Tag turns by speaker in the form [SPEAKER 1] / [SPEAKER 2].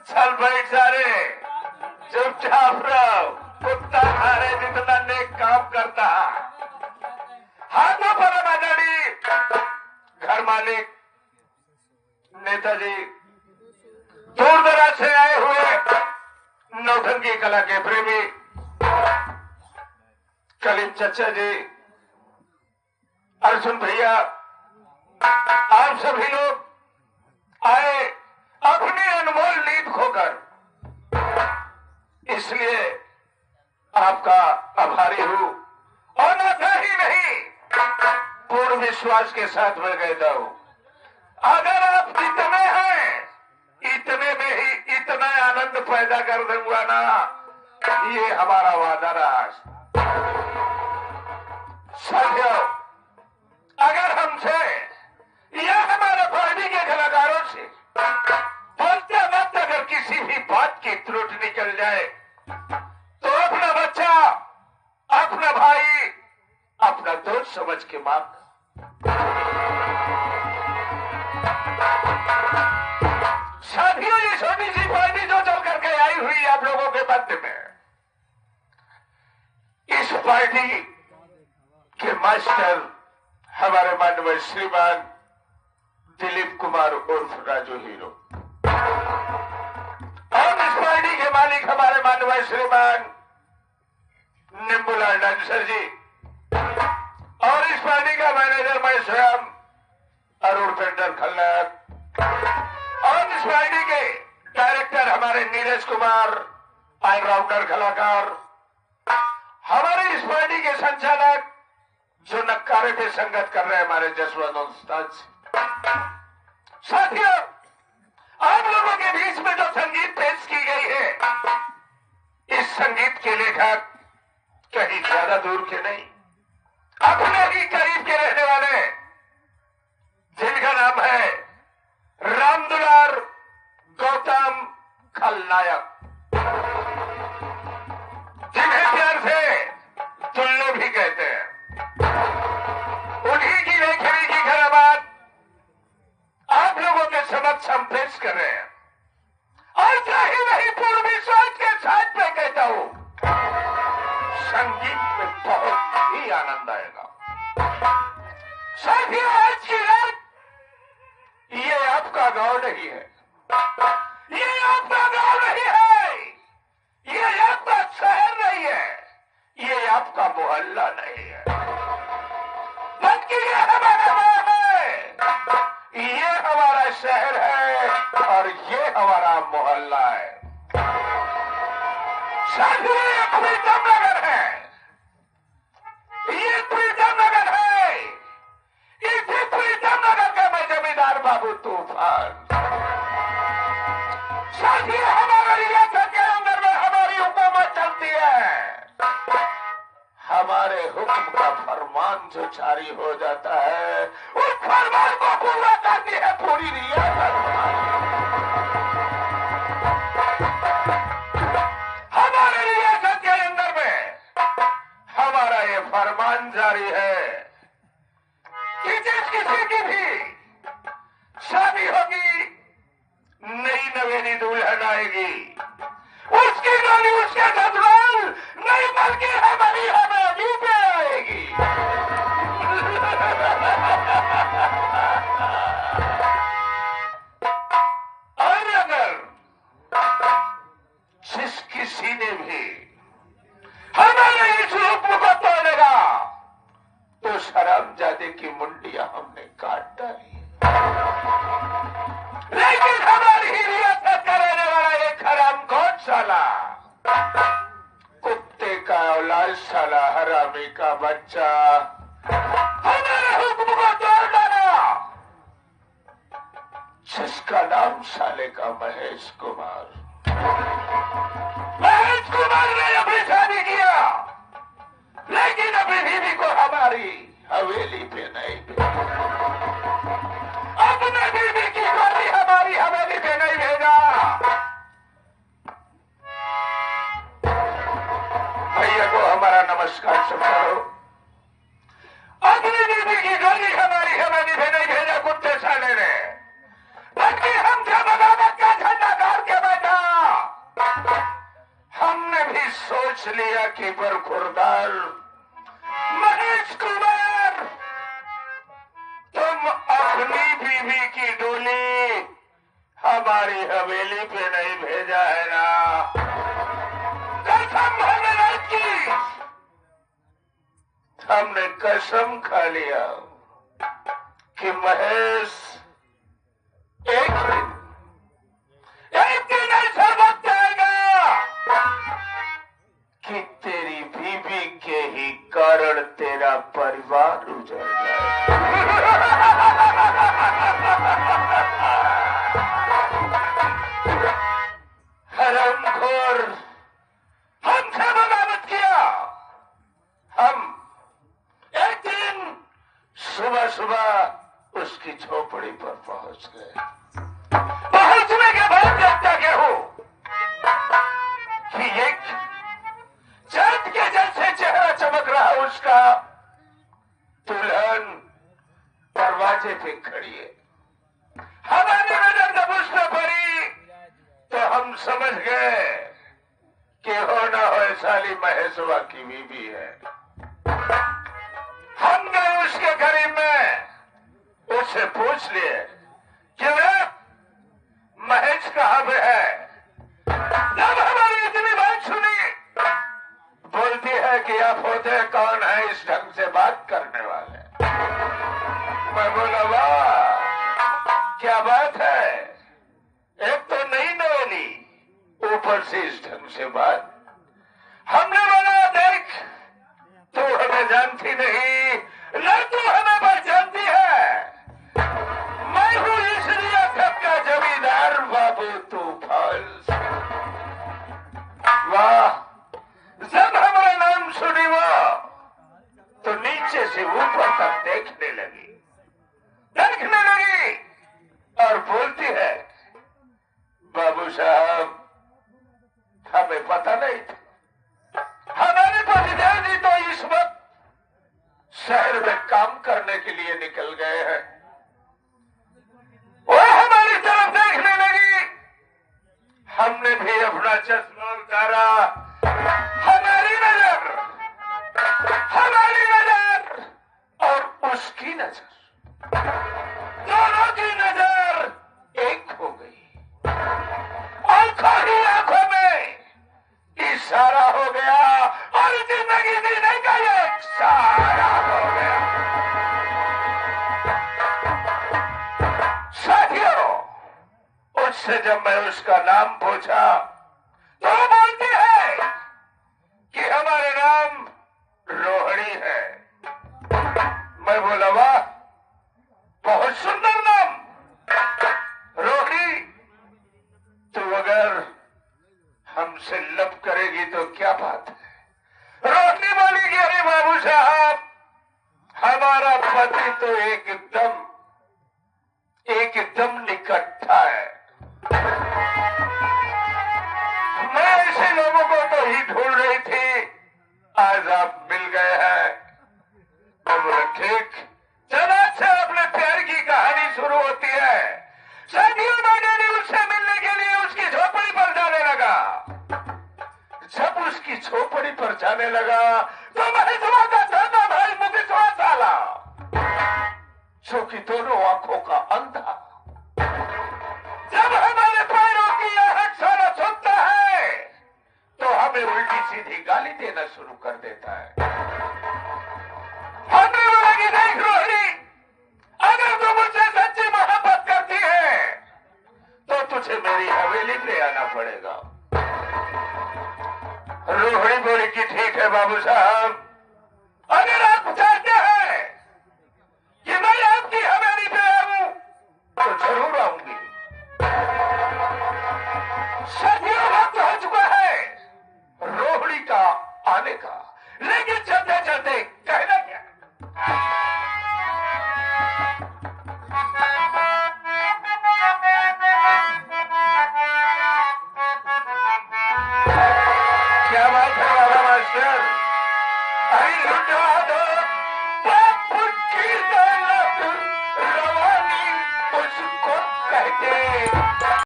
[SPEAKER 1] चल बैठ जा रे, चुपचाप रहो। कुत्ता खारे जितना नेक काम करता। हाथों पर मंडली, घर मालिक, नेताजी, दूर दराज से आए हुए नौटंकी कला के प्रेमी कलीम चचा जी, अर्जुन भैया, आप सभी लोग आए अपनी अनमोल नींद खोकर, इसलिए आपका आभारी हूं। और न था ही नहीं, पूर्ण विश्वास के साथ मैं कहता हूं, अगर आप जितने हैं इतने में ही इतना आनंद पैदा कर दूंगा ना, ये हमारा वादा रहा। साथियों, अगर हमसे या हमारे पार्टी के कलाकारों से बोलते वक्त अगर किसी भी बात की त्रुटि निकल जाए तो अपना बच्चा, अपना भाई, अपना दोस्त समझ के माफ। साथियों, ये छोटी सी पार्टी जो चल करके आई हुई आप लोगों के मध्य में, इस पार्टी के मास्टर हमारे माननीय श्रीमान दिलीप कुमार उर्फ राजू हीरो, और इस पार्टी के मालिक हमारे माननीय श्रीमान निम्बूलाल डांसर जी, और इस पार्टी का मैनेजर मैं स्वयं अरुण पेंटर खल्लर, और इस पार्टी के डायरेक्टर हमारे नीरज कुमार, ऑलराउंडर कलाकार, हमारे इस पार्टी के संचालक जो नक्कारे पे संगत कर रहे हैं हमारे जसवंत उस्ताद। साथियों, आप लोगों के बीच में जो संगीत पेश की गई है, इस संगीत के लेखक कहीं ज्यादा दूर के नहीं, अपने ही करीब के रहने वाले, जिनका नाम है रामदुलार गौतम खलनायक, जिन्हें प्यार से दुल्लू भी कहते हैं। उन्हीं की लेखनी की खराबात आप लोगों के समक्ष हम पेश कर रहे हैं। और चाहे नहीं, पूर्ण विश्वास के साथ मैं कहता हूं, संगीत में बहुत ही आनंद आएगा। साथियों, आज की रात ये आपका गांव नहीं है, ये आपका गांव नहीं है, ये आपका शहर नहीं है, ये आपका मोहल्ला नहीं है, बल्कि ये हमारा गांव है, ये हमारा शहर है और ये हमारा मोहल्ला है। साथियों, ये प्रीतम नगर है, ये प्रीतम नगर है, इसी प्रीतम नगर का मैं जमींदार बाबू तूफान। साथियों, हमारे रियासत के अंदर में हमारी हुकूमत चलती है, हमारे हुक्म का फरमान जो जारी हो जाता है, उस फरमान को पूरा करती है पूरी रियासत। हमारे रियासत के अंदर में हमारा ये फरमान जारी है कि जिस किसी की भी शादी होगी, नई नवेली दुल्हन आएगी, उसकी गाली उसके ससुराल नहीं बल्कि हमारी हवेली पे आएगी। और अगर जिस किसी ने भी हमारे इस हुक्म को तोड़ेगा तो शराबजादे की मुंडियां हमने काट डाली। लेकिन हमारी ही रियासत का रहने वाला एक हरामखोर साला, कुत्ते का औलाद साला, हरामी का बच्चा, हमारे हुक्म को तोड़ डाला, जिसका नाम साले का महेश कुमार। महेश कुमार ने अपनी शादी किया, लेकिन अपनी बीवी को हमारी हवेली पे नहीं भेजा, अपने बीवी की गोली हमारी हवेली पे नहीं भेजा। भैया को हमारा नमस्कार करो। अपनी बीवी की गोली हमारी हवेली पे नहीं भेजा कुत्ते साले ने, बल्कि हम जब बगावत का झंडा गाड़ के बैठा लिया कि बरखुरदार महेश कुमार, तुम अपनी बीवी की डोली हमारी हवेली पे नहीं भेजा है ना? कसम हमने की, हमने कसम खा लिया कि महेश एक दिन ऐसा वक्त आएगा कि तेरी बीवी के ही कारण तेरा परिवार उजड़ जाए। हरामखोर हमसे बगावत किया। हम एक दिन सुबह सुबह उसकी झोपड़ी पर पहुंच गए। पहुंचने के बाद देखता क्या हो कि एक चांद के जैसे चेहरा चमक रहा उसका दुल्हन दरवाजे पे खड़ी है। हमारी नजर जब उस पर पड़ी तो हम समझ गए कि हो ना हो साली महेशवा की बीवी है। हम गए उसके करीब में, उससे पूछ लिए कि महेश कहाँ पे है। जब हमारी इतनी बात सुनी, बोलती है कि आप होते कौन है इस ढंग से बात करने वाले? मैं बोला वाह क्या बात है, एक तो नई नवेली, ऊपर से इस ढंग से बात। हमने बोला देख, तू हमें जानती नहीं, न तू हमें पहचानती है। मैं हूं इस रियासत का जमींदार बाबू तूफान। वाह, जब हमारा नाम सुनी वो तो नीचे से ऊपर तक देखने लगी और बोलती है बाबू साहब हमें पता नहीं था, हमारे पतिदेव जी तो इस वक्त शहर में काम करने के लिए निकल गए हैं। वो हमारी तरफ देखने लगी, हमने भी अपना चश्मा उतारा। हमारी नजर और उसकी नजर, दोनों की नजर एक हो गई। आंखों ही आंखों में इशारा हो गया और जिंदगी जीने का एक सहारा हो गया। साथियों, उससे जब मैं उसका नाम पूछा तो वो बोलती है कि हमारे नाम रोहिणी है। मैं बोला वाह बहुत सुंदर नाम रोहिणी, तू अगर हमसे लब करेगी तो क्या बात है। रोहिणी बोली कि अरे बाबू साहब हमारा पति तो एकदम निकट्ठा है। मैं ऐसे लोगों को तो ही ढूंढ रही थी, आज आप मिल गए हैं। मैं बोला ठीक, चलो से अपने प्यार की कहानी शुरू होती है। सदियों मैंने उससे मिलने के लिए उसकी झोपड़ी पर जाने लगा। जब उसकी झोपड़ी पर जाने लगा तो महेशवा का दादा भाई मुकेशवा साला, जो कि दोनों आंखों का अंधा, जब हमारे पैरों की आहट साला सुनता है तो हमें उल्टी सीधी गाली देना शुरू कर देता है। हमने बोला कि देख रोहिणी, अगर तू मुझसे सच्ची मोहब्बत करती है तो तुझे मेरी हवेली पे आना पड़ेगा। रोहिणी बोली कि ठीक है बाबू साहब, अगर आप चाहते हैं कि मैं आपकी हवेली पे आऊं तो जरूर आऊंगी। सदियों वक्त हो चुका है रोहिणी का आने का, लेकिन चलते चलते कहना क्या, क्या बात है बाबा मास्टर। अरे लुटा दो रवानी उसको कहते